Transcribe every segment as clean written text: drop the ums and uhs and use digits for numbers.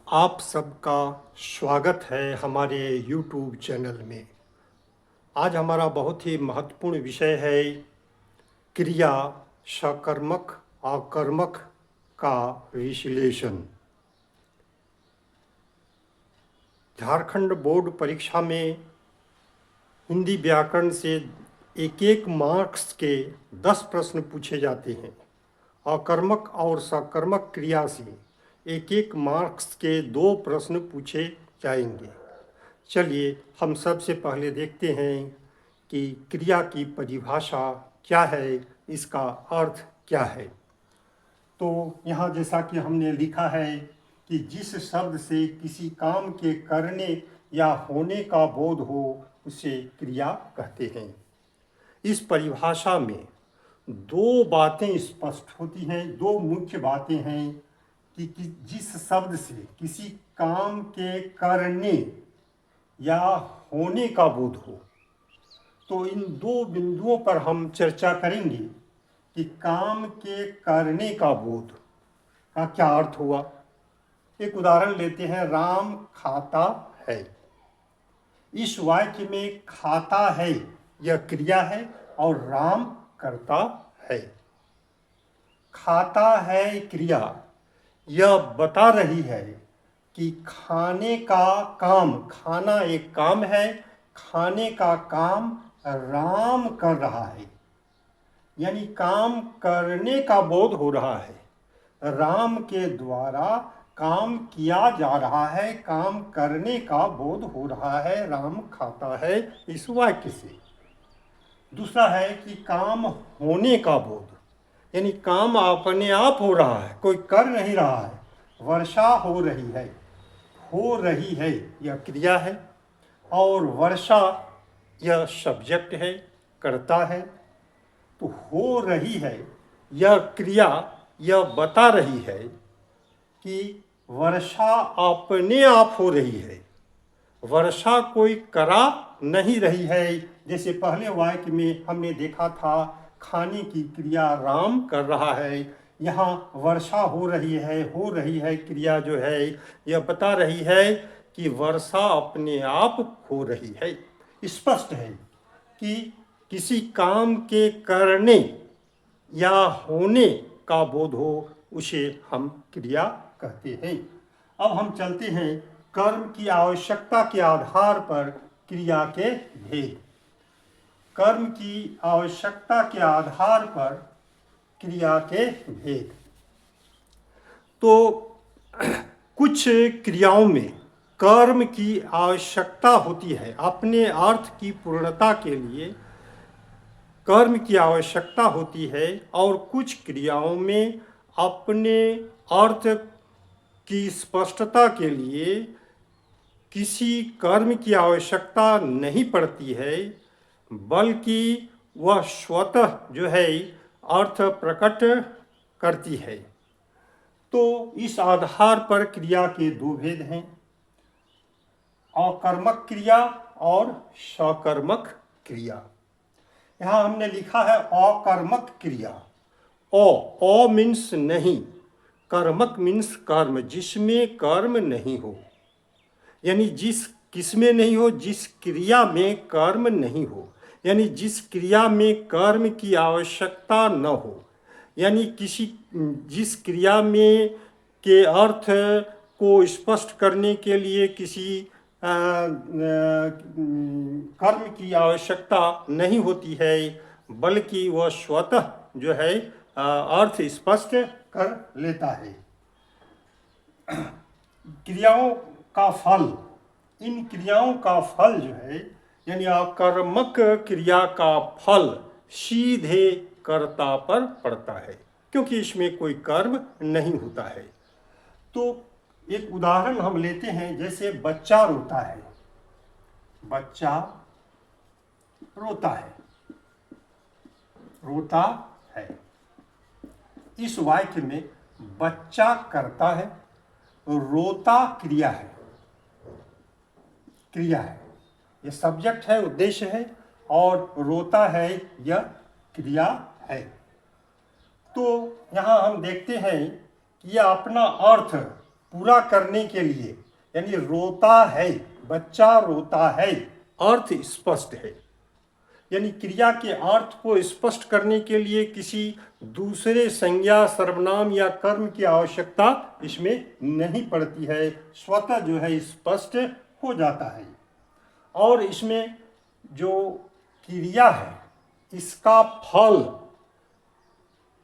आप सबका स्वागत है हमारे YouTube चैनल में। आज हमारा बहुत ही महत्वपूर्ण विषय है क्रिया, सकर्मक, अकर्मक का विश्लेषण। झारखंड बोर्ड परीक्षा में हिंदी व्याकरण से एक एक मार्क्स के 10 प्रश्न पूछे जाते हैं। अकर्मक और सकर्मक क्रिया से एक एक मार्क्स के 2 प्रश्न पूछे जाएंगे। चलिए हम सबसे पहले देखते हैं कि क्रिया की परिभाषा क्या है, इसका अर्थ क्या है। तो यहाँ जैसा कि हमने लिखा है कि जिस शब्द से किसी काम के करने या होने का बोध हो उसे क्रिया कहते हैं। इस परिभाषा में 2 बातें स्पष्ट होती हैं, 2 मुख्य बातें हैं कि जिस शब्द से किसी काम के करने या होने का बोध हो। तो इन 2 बिंदुओं पर हम चर्चा करेंगे कि काम के करने का बोध का क्या अर्थ हुआ। एक उदाहरण लेते हैं, राम खाता है। इस वाक्य में खाता है यह क्रिया है और राम करता है। खाता है क्रिया यह बता रही है कि खाने का काम, खाना एक काम है, खाने का काम राम कर रहा है, यानी काम करने का बोध हो रहा है। राम के द्वारा काम किया जा रहा है, काम करने का बोध हो रहा है, राम खाता है इस वाक्य से। दूसरा है कि काम होने का बोध, यानी काम अपने आप हो रहा है, कोई कर नहीं रहा है। वर्षा हो रही है यह क्रिया है और वर्षा यह सब्जेक्ट है, करता है। तो हो रही है यह क्रिया यह बता रही है कि वर्षा अपने आप हो रही है, वर्षा कोई करा नहीं रही है। जैसे पहले वाक्य में हमने देखा था खाने की क्रिया राम कर रहा है, यहाँ वर्षा हो रही है क्रिया जो है यह बता रही है कि वर्षा अपने आप हो रही है। स्पष्ट है कि किसी काम के करने या होने का बोध हो उसे हम क्रिया कहते हैं। अब हम चलते हैं कर्म की आवश्यकता के आधार पर क्रिया के भेद। कर्म की आवश्यकता के आधार पर क्रिया के भेद। तो कुछ क्रियाओं में कर्म की आवश्यकता होती है, अपने अर्थ की पूर्णता के लिए कर्म की आवश्यकता होती है, और कुछ क्रियाओं में अपने अर्थ की स्पष्टता के लिए किसी कर्म की आवश्यकता नहीं पड़ती है, बल्कि वह स्वतः जो है अर्थ प्रकट करती है। तो इस आधार पर क्रिया के 2 भेद हैं, अकर्मक क्रिया और सकर्मक क्रिया। यहाँ हमने लिखा है अकर्मक क्रिया। अ मीन्स नहीं, कर्मक मीन्स कर्म, जिसमें कर्म नहीं हो, यानी जिस किसमें नहीं हो, जिस क्रिया में कर्म नहीं हो, यानी जिस क्रिया में कर्म की आवश्यकता न हो, यानी जिस क्रिया में के अर्थ को स्पष्ट करने के लिए किसी कर्म की आवश्यकता नहीं होती है, बल्कि वह स्वतः जो है अर्थ स्पष्ट कर लेता है। क्रियाओं का फल, इन क्रियाओं का फल जो है, यानी अकर्मक क्रिया का फल सीधे कर्ता पर पड़ता है, क्योंकि इसमें कोई कर्म नहीं होता है। तो एक उदाहरण हम लेते हैं, जैसे बच्चा रोता है। बच्चा रोता है, रोता है। इस वाक्य में बच्चा करता है, रोता क्रिया है, क्रिया है, यह सब्जेक्ट है, उद्देश्य है, और रोता है यह क्रिया है। तो यहाँ हम देखते हैं कि यह अपना अर्थ पूरा करने के लिए, यानी रोता है, बच्चा रोता है, अर्थ स्पष्ट है। यानी क्रिया के अर्थ को स्पष्ट करने के लिए किसी दूसरे संज्ञा, सर्वनाम या कर्म की आवश्यकता इसमें नहीं पड़ती है, स्वतः जो है स्पष्ट हो जाता है। और इसमें जो क्रिया है इसका फल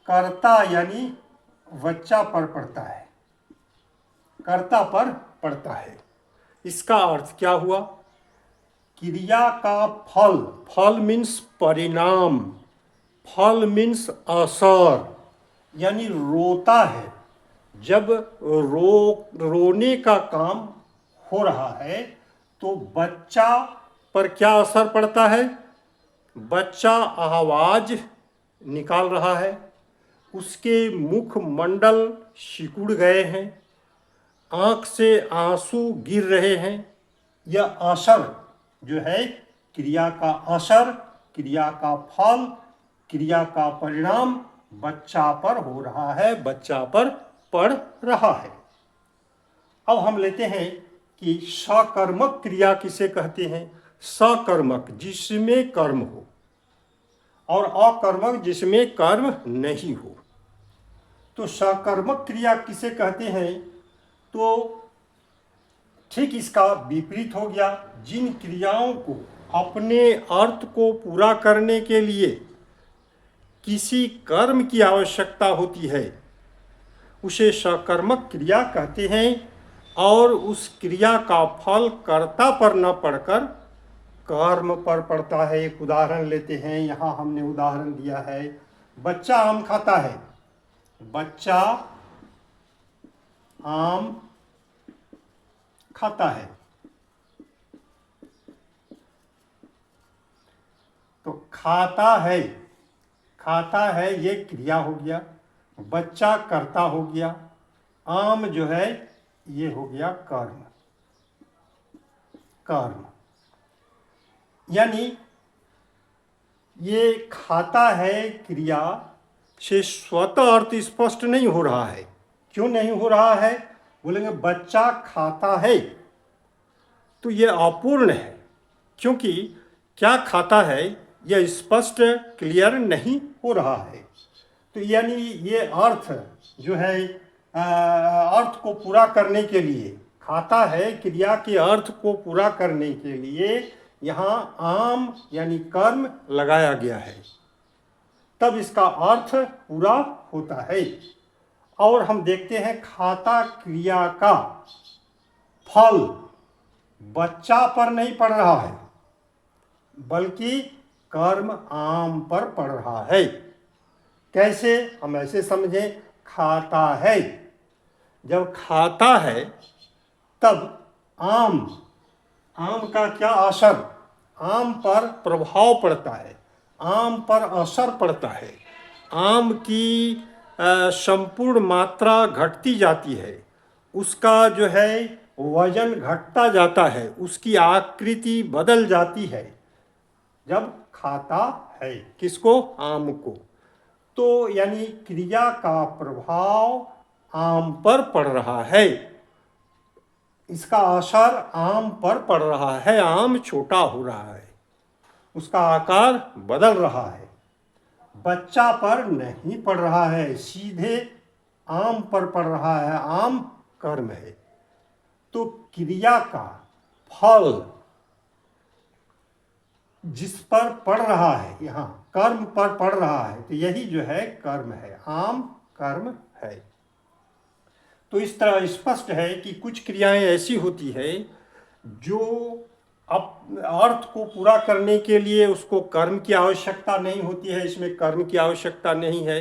कर्ता यानी बच्चा पर पड़ता है, कर्ता पर पड़ता है। इसका अर्थ क्या हुआ? क्रिया का फल, फल मीन्स परिणाम, फल मीन्स असर, यानी रोता है। जब रोने का काम हो रहा है तो बच्चा पर क्या असर पड़ता है? बच्चा आवाज निकाल रहा है, उसके मुख मंडल सिकुड़ गए हैं, आंख से आंसू गिर रहे हैं। यह असर जो है क्रिया का असर, क्रिया का फल, क्रिया का परिणाम बच्चा पर हो रहा है, बच्चा पर पड़ रहा है। अब हम लेते हैं कि सकर्मक क्रिया किसे कहते हैं? सकर्मक जिसमें कर्म हो, और अकर्मक जिसमें कर्म नहीं हो। तो सकर्मक क्रिया किसे कहते हैं? तो ठीक इसका विपरीत हो गया। जिन क्रियाओं को अपने अर्थ को पूरा करने के लिए किसी कर्म की आवश्यकता होती है उसे सकर्मक क्रिया कहते हैं, और उस क्रिया का फल कर्ता पर न पड़कर कर्म पर पड़ता है। एक उदाहरण लेते हैं, यहाँ हमने उदाहरण दिया है, बच्चा आम खाता है, बच्चा आम खाता है। तो खाता है, खाता है ये क्रिया हो गया, बच्चा कर्ता हो गया, आम जो है ये हो गया कर्म। कर्म यानी ये खाता है क्रिया से स्वतः अर्थ स्पष्ट नहीं हो रहा है। क्यों नहीं हो रहा है? बोलेंगे बच्चा खाता है तो ये अपूर्ण है, क्योंकि क्या खाता है यह स्पष्ट क्लियर नहीं हो रहा है। तो यानी ये अर्थ जो है अर्थ को पूरा करने के लिए, खाता है क्रिया के अर्थ को पूरा करने के लिए यहाँ आम यानी कर्म लगाया गया है, तब इसका अर्थ पूरा होता है। और हम देखते हैं खाता क्रिया का फल बच्चा पर नहीं पड़ रहा है, बल्कि कर्म आम पर पड़ रहा है। कैसे? हम ऐसे समझें, खाता है, जब खाता है तब आम का क्या असर, आम पर प्रभाव पड़ता है, आम पर असर पड़ता है, आम की संपूर्ण मात्रा घटती जाती है, उसका जो है वजन घटता जाता है, उसकी आकृति बदल जाती है जब खाता है। किसको? आम को। तो यानी क्रिया का प्रभाव आम पर पड़ रहा है, इसका असर आम पर पड़ रहा है, आम छोटा हो रहा है, उसका आकार बदल रहा है, बच्चा पर नहीं पड़ रहा है, सीधे आम पर पड़ रहा है, आम कर्म है। तो क्रिया का फल जिस पर पड़ रहा है, यहाँ कर्म पर पड़ रहा है, तो यही जो है कर्म है, आम कर्म है। तो इस तरह स्पष्ट है कि कुछ क्रियाएं ऐसी होती है जो अर्थ को पूरा करने के लिए उसको कर्म की आवश्यकता नहीं होती है, इसमें कर्म की आवश्यकता नहीं है,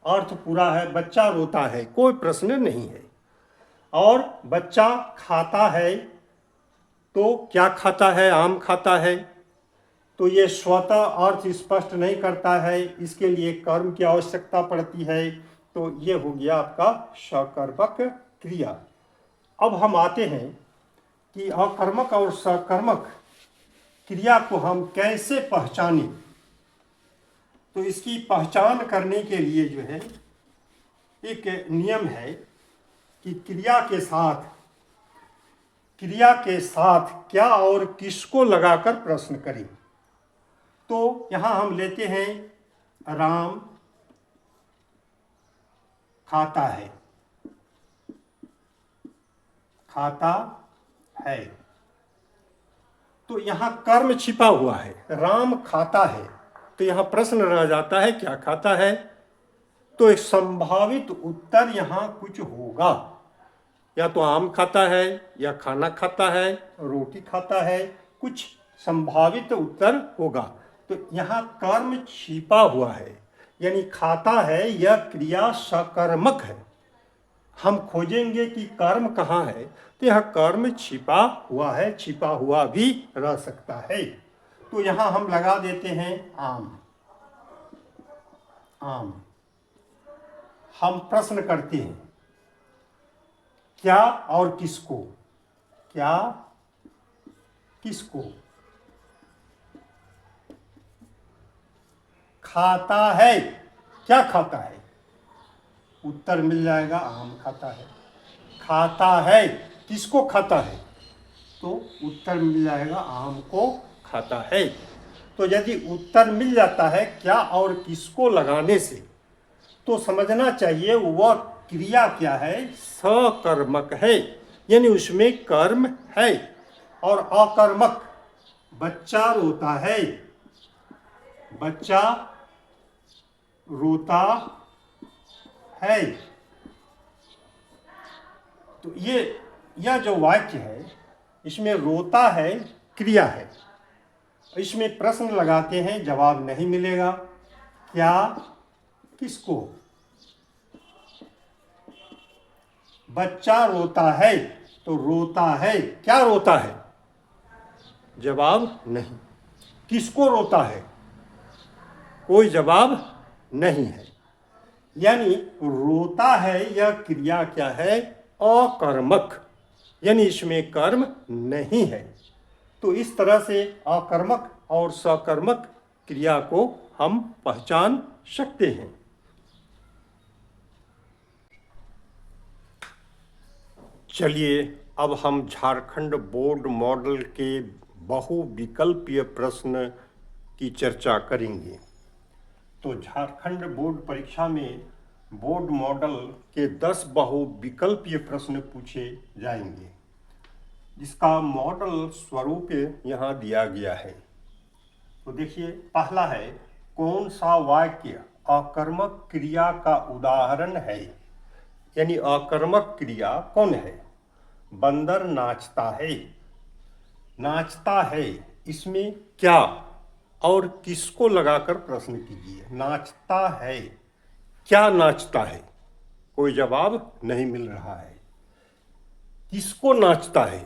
अर्थ पूरा है, बच्चा रोता है, कोई प्रश्न नहीं है। और बच्चा खाता है, तो क्या खाता है? आम खाता है, तो ये स्वतः अर्थ स्पष्ट नहीं करता है, इसके लिए कर्म की आवश्यकता पड़ती है। तो ये हो गया आपका सकर्मक क्रिया। अब हम आते हैं कि अकर्मक और सकर्मक क्रिया को हम कैसे पहचानें। तो इसकी पहचान करने के लिए जो है एक नियम है कि क्रिया के साथ क्या और किसको लगाकर प्रश्न करें। तो यहाँ हम लेते हैं राम खाता है, खाता है। तो यहाँ कर्म छिपा हुआ है, राम खाता है, तो यहाँ प्रश्न रह जाता है क्या खाता है। तो एक संभावित उत्तर यहाँ कुछ होगा, या तो आम खाता है, या खाना खाता है, रोटी खाता है, कुछ संभावित उत्तर होगा। तो यहाँ कर्म छिपा हुआ है, यानी खाता है यह क्रिया सकर्मक है। हम खोजेंगे कि कर्म कहाँ है, तो यह कर्म छिपा हुआ है, छिपा हुआ भी रह सकता है। तो यहाँ हम लगा देते हैं आम। आम हम प्रश्न करते हैं क्या और किसको, क्या किसको खाता है, क्या खाता है, उत्तर मिल जाएगा आम खाता है। खाता है किसको खाता है, तो उत्तर मिल जाएगा आम को खाता है। तो यदि उत्तर मिल जाता है क्या और किसको लगाने से, तो समझना चाहिए वह क्रिया क्या है, सकर्मक है, यानी उसमें कर्म है। और अकर्मक, बच्चा रोता है, बच्चा रोता है। तो यह जो वाक्य है इसमें रोता है क्रिया है, इसमें प्रश्न लगाते हैं, जवाब नहीं मिलेगा। क्या किसको, बच्चा रोता है, तो रोता है, क्या रोता है, जवाब नहीं। किसको रोता है, कोई जवाब नहीं है। यानी रोता है यह क्रिया क्या है, अकर्मक, यानी इसमें कर्म नहीं है। तो इस तरह से अकर्मक और सकर्मक क्रिया को हम पहचान सकते हैं। चलिए अब हम झारखंड बोर्ड मॉडल के बहुविकल्पीय प्रश्न की चर्चा करेंगे। तो झारखंड बोर्ड परीक्षा में बोर्ड मॉडल के 10 बहुविकल्पीय प्रश्न पूछे जाएंगे, जिसका मॉडल स्वरूप यहाँ दिया गया है। तो देखिए पहला है, कौन सा वाक्य अकर्मक क्रिया का उदाहरण है, यानी अकर्मक क्रिया कौन है। बंदर नाचता है, नाचता है इसमें क्या और किसको लगाकर प्रश्न कीजिए। नाचता है, क्या नाचता है, कोई जवाब नहीं मिल रहा है। किसको नाचता है,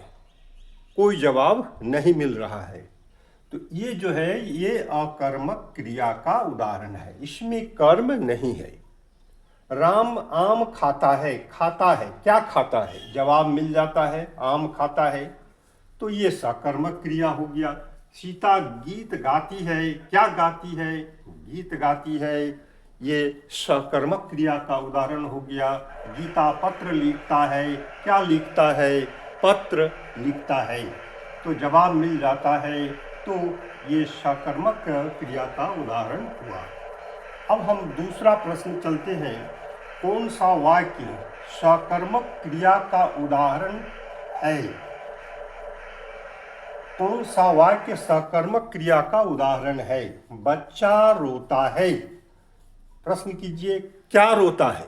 कोई जवाब नहीं मिल रहा है। तो ये जो है ये अकर्मक क्रिया का उदाहरण है, इसमें कर्म नहीं है। राम आम खाता है, खाता है, क्या खाता है, जवाब मिल जाता है आम खाता है, तो ये सकर्मक क्रिया हो गया। सीता गीत गाती है, क्या गाती है, गीत गाती है, ये सकर्मक क्रिया का उदाहरण हो गया। गीता पत्र लिखता है, क्या लिखता है, पत्र लिखता है, तो जवाब मिल जाता है। तो ये सकर्मक क्रिया का उदाहरण हुआ। अब हम दूसरा प्रश्न चलते हैं, कौन सा वाक्य सकर्मक क्रिया का उदाहरण है। कौन सा वाक्य सकर्मक क्रिया का उदाहरण है। बच्चा रोता है, प्रश्न कीजिए क्या रोता है,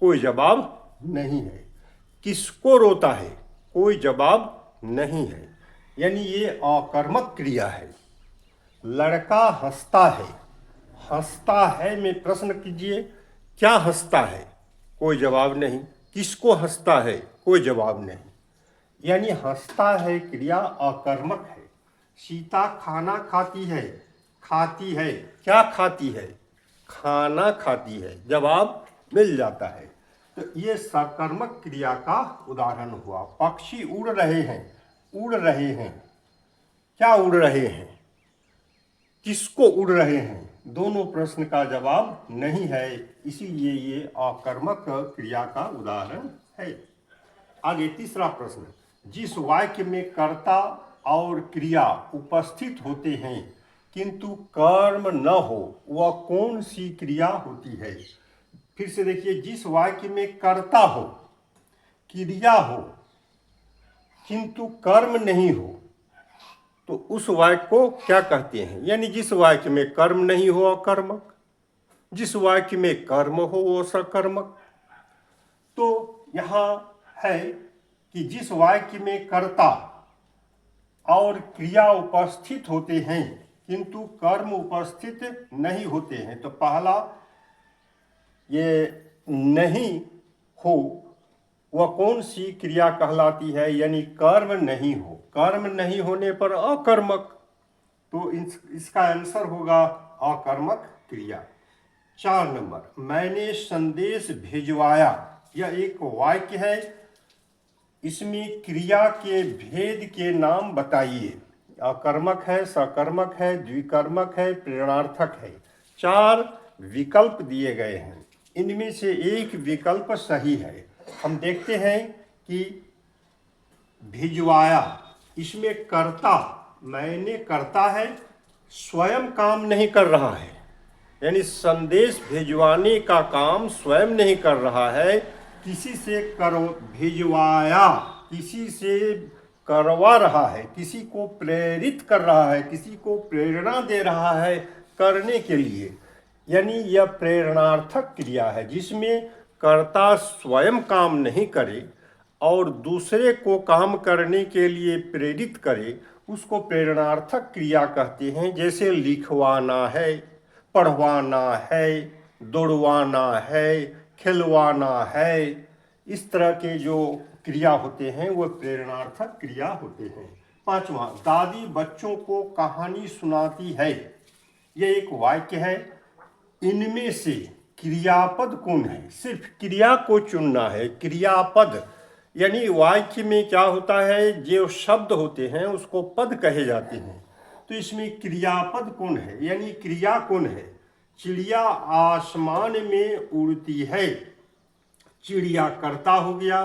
कोई जवाब नहीं है। किसको रोता है, कोई जवाब नहीं है, यानी ये अकर्मक क्रिया है। लड़का हंसता है, हंसता है में प्रश्न कीजिए क्या हंसता है, कोई जवाब नहीं। किसको हंसता है, कोई जवाब नहीं, यानी हंसता है क्रिया अकर्मक है। सीता खाना खाती है, खाती है, क्या खाती है, खाना खाती है, जवाब मिल जाता है। तो ये सकर्मक क्रिया का उदाहरण हुआ। पक्षी उड़ रहे हैं, उड़ रहे हैं, क्या उड़ रहे हैं, किसको उड़ रहे हैं, दोनों प्रश्न का जवाब नहीं है, इसीलिए ये अकर्मक क्रिया का उदाहरण है। आगे तीसरा प्रश्न, जिस वाक्य में कर्ता और क्रिया उपस्थित होते हैं किंतु कर्म न हो वह कौन सी क्रिया होती है? फिर से देखिए, जिस वाक्य में कर्ता हो, क्रिया हो किंतु कर्म नहीं हो तो उस वाक्य को क्या कहते हैं? यानी जिस वाक्य में कर्म नहीं हो अकर्मक, जिस वाक्य में कर्म हो वो सकर्मक। तो यहाँ है कि जिस वाक्य में कर्ता और क्रिया उपस्थित होते हैं किंतु कर्म उपस्थित नहीं होते हैं, तो पहला ये नहीं हो वह कौन सी क्रिया कहलाती है? यानी कर्म नहीं हो। कर्म नहीं होने पर अकर्मक, तो इसका आंसर होगा अकर्मक क्रिया। 4 नंबर, मैंने संदेश भिजवाया, यह एक वाक्य है, इसमें क्रिया के भेद के नाम बताइए। अकर्मक है, सकर्मक है, द्विकर्मक है, प्रेरणार्थक है। 4 विकल्प दिए गए हैं, इनमें से एक विकल्प सही है। हम देखते हैं कि भिजवाया, इसमें कर्ता, मैंने कर्ता है, स्वयं काम नहीं कर रहा है, यानी संदेश भिजवाने का काम स्वयं नहीं कर रहा है, किसी से करो भिजवाया, किसी से करवा रहा है, किसी को प्रेरित कर रहा है, किसी को प्रेरणा दे रहा है करने के लिए। यानी यह प्रेरणार्थक क्रिया है जिसमें कर्ता स्वयं काम नहीं करे और दूसरे को काम करने के लिए प्रेरित करे, उसको प्रेरणार्थक क्रिया कहते हैं। जैसे लिखवाना है, पढ़वाना है, दौड़वाना है, खिलवाना है, इस तरह के जो क्रिया होते हैं वो प्रेरणार्थक क्रिया होते हैं। 5वां, दादी बच्चों को कहानी सुनाती है, यह एक वाक्य है, इनमें से क्रियापद कौन है? सिर्फ क्रिया को चुनना है। क्रियापद यानी वाक्य में क्या होता है, जो शब्द होते हैं उसको पद कहे जाते हैं, तो इसमें क्रियापद कौन है, यानी क्रिया कौन है? चिड़िया आसमान में उड़ती है, चिड़िया कर्ता हो गया।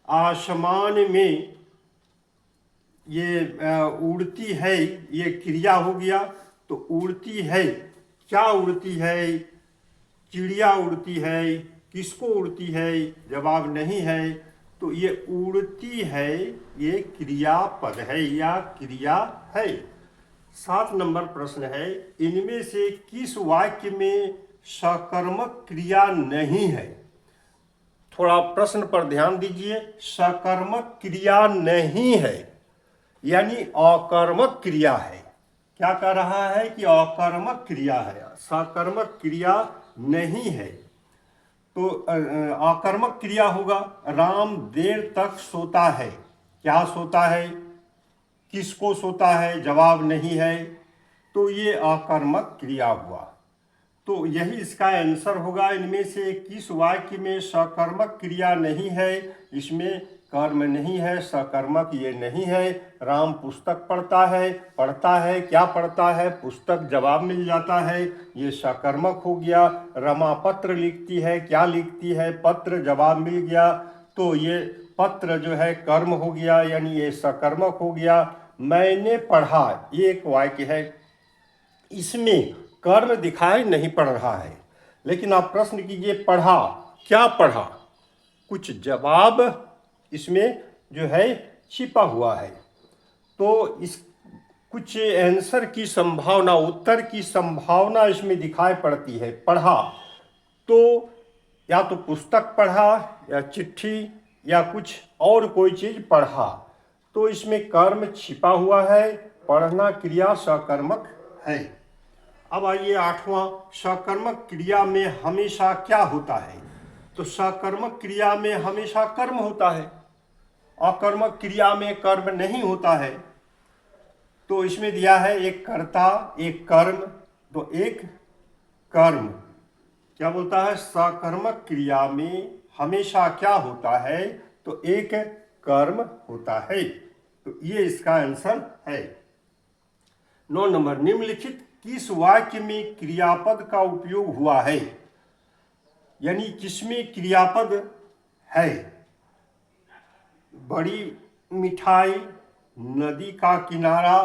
आसमान में ये उड़ती है, ये क्रिया हो गया। तो उड़ती है, क्या उड़ती है? चिड़िया उड़ती है, किसको उड़ती है? जवाब नहीं है, तो ये उड़ती है, ये क्रियापद है या क्रिया है। 7 नंबर प्रश्न है, इनमें से किस वाक्य में सकर्मक क्रिया नहीं है? थोड़ा प्रश्न पर ध्यान दीजिए, सकर्मक क्रिया नहीं है यानी अकर्मक क्रिया है। क्या कह रहा है कि अकर्मक क्रिया है, सकर्मक क्रिया नहीं है। तो अकर्मक क्रिया होगा, राम देर तक सोता है, क्या सोता है, किसको सोता है? जवाब नहीं है, तो ये अकर्मक क्रिया हुआ। तो यही इसका आंसर होगा। इनमें से किस वाक्य में सकर्मक क्रिया नहीं है? इसमें कर्म नहीं है, सकर्मक ये नहीं है। राम पुस्तक पढ़ता है, क्या पढ़ता है? पुस्तक, जवाब मिल जाता है, ये सकर्मक हो गया। रमा पत्र लिखती है, क्या लिखती है? पत्र, जवाब मिल गया, तो ये पत्र जो है कर्म हो गया, यानी ये सकर्मक हो गया। मैंने पढ़ा, ये एक वाक्य है, इसमें कर्म दिखाई नहीं पड़ रहा है, लेकिन आप प्रश्न कीजिए पढ़ा, क्या पढ़ा? कुछ जवाब इसमें जो है छिपा हुआ है, तो इस कुछ आंसर की संभावना, उत्तर की संभावना इसमें दिखाई पड़ती है। पढ़ा तो या तो पुस्तक पढ़ा या चिट्ठी या कुछ और कोई चीज़ पढ़ा, तो इसमें कर्म छिपा हुआ है, पढ़ना क्रिया सकर्मक है। अब आइए 8वां, सकर्मक क्रिया में हमेशा क्या होता है? तो सकर्मक क्रिया में हमेशा कर्म होता है, अकर्मक क्रिया में कर्म नहीं होता है। तो इसमें दिया है एक कर्ता, एक कर्म, तो एक कर्म। क्या बोलता है? सकर्मक क्रिया में हमेशा क्या होता है? तो एक कर्म होता है, तो ये इसका आंसर है। 9 नंबर, निम्नलिखित किस वाक्य में क्रियापद का उपयोग हुआ है? यानी किसमें क्रियापद है? बड़ी मिठाई, नदी का किनारा,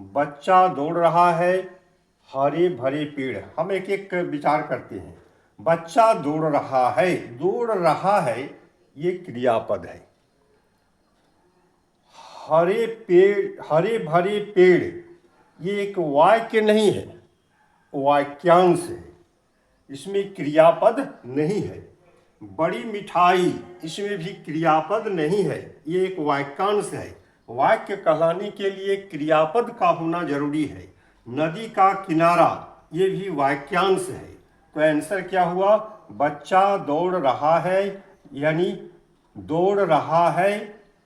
बच्चा दौड़ रहा है, हरे भरे पेड़। हम एक एक विचार करते हैं। बच्चा दौड़ रहा है ये क्रियापद है। हरे भरे पेड़ ये एक वाक्य नहीं है, वाक्यांश है, इसमें क्रियापद नहीं है। बड़ी मिठाई, इसमें भी क्रियापद नहीं है, ये एक वाक्यांश है। वाक्य कहलाने के लिए क्रियापद का होना जरूरी है। नदी का किनारा ये भी वाक्यांश है। तो आंसर क्या हुआ? बच्चा दौड़ रहा है, यानी दौड़ रहा है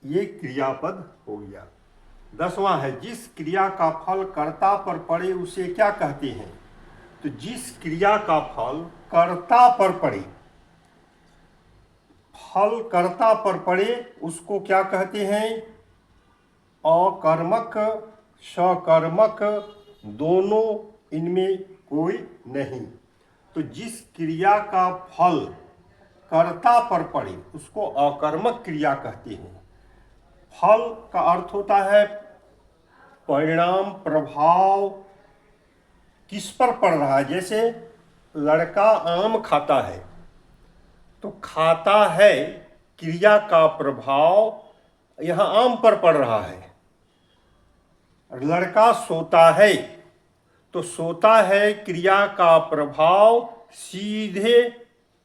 ये क्रियापद हो गया। 10वां है, जिस क्रिया का फल कर्ता पर पड़े उसे क्या कहते हैं? तो जिस क्रिया का फल कर्ता पर पड़े, फल कर्ता पर पड़े उसको क्या कहते हैं? अकर्मक, सकर्मक, दोनों, इनमें कोई नहीं। तो जिस क्रिया का फल कर्ता पर पड़े उसको अकर्मक क्रिया कहते हैं। फल का अर्थ होता है परिणाम, प्रभाव, किस पर पड़ रहा है। जैसे लड़का आम खाता है, तो खाता है क्रिया का प्रभाव यहाँ आम पर पड़ रहा है। लड़का सोता है, तो सोता है क्रिया का प्रभाव सीधे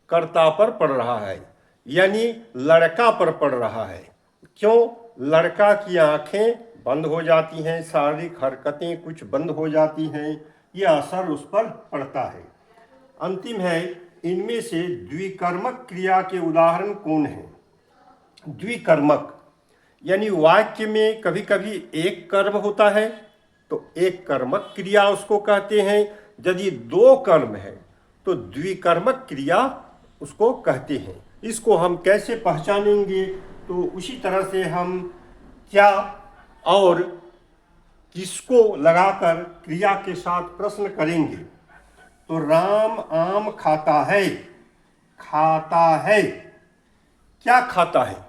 कर्ता पर पड़ रहा है, यानी लड़का पर पड़ रहा है। क्यों? लड़का की आंखें बंद हो जाती हैं, शारीरिक हरकतें कुछ बंद हो जाती हैं, यह असर उस पर पड़ता है। अंतिम है, इनमें से द्विकर्मक क्रिया के उदाहरण कौन हैं? द्विकर्मक यानी वाक्य में कभी कभी एक कर्म होता है तो एक कर्मक क्रिया उसको कहते हैं। यदि दो कर्म है तो द्विकर्मक क्रिया उसको कहते हैं। इसको हम कैसे पहचानेंगे? तो उसी तरह से हम क्या और किसको लगाकर क्रिया के साथ प्रश्न करेंगे। तो राम आम खाता है, खाता है, क्या खाता है?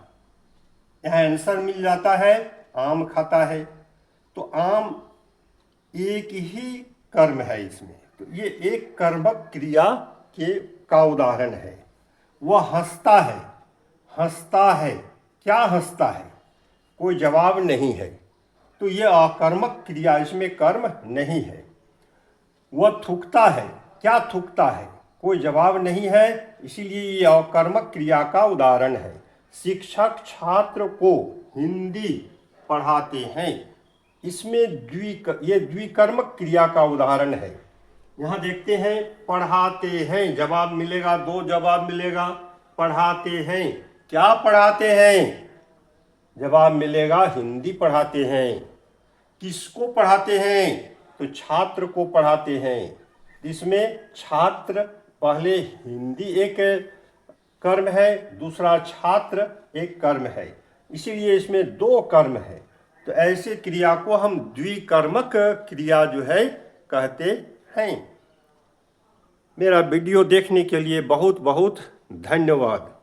यहाँ आंसर मिल जाता है, आम खाता है। तो आम एक ही कर्म है इसमें, तो ये एक कर्मक क्रिया का उदाहरण है। वह हंसता है, हंसता है, क्या हंसता है? कोई जवाब नहीं है, तो ये अकर्मक क्रिया, इसमें कर्म नहीं है। वह थूकता है, क्या थूकता है? कोई जवाब नहीं है, इसीलिए ये अकर्मक क्रिया का उदाहरण है। शिक्षक छात्र को हिंदी पढ़ाते हैं, इसमें ये द्विकर्मक क्रिया का उदाहरण है। यहाँ देखते हैं, पढ़ाते हैं, जवाब मिलेगा, दो जवाब मिलेगा। पढ़ाते हैं, क्या पढ़ाते हैं? जवाब मिलेगा, हिंदी पढ़ाते हैं। किसको पढ़ाते हैं? तो छात्र को पढ़ाते हैं। इसमें छात्र पहले हिंदी एक कर्म है, दूसरा छात्र एक कर्म है, इसीलिए इसमें दो कर्म है। तो ऐसे क्रिया को हम द्विकर्मक क्रिया जो है कहते हैं। मेरा वीडियो देखने के लिए बहुत बहुत धन्यवाद।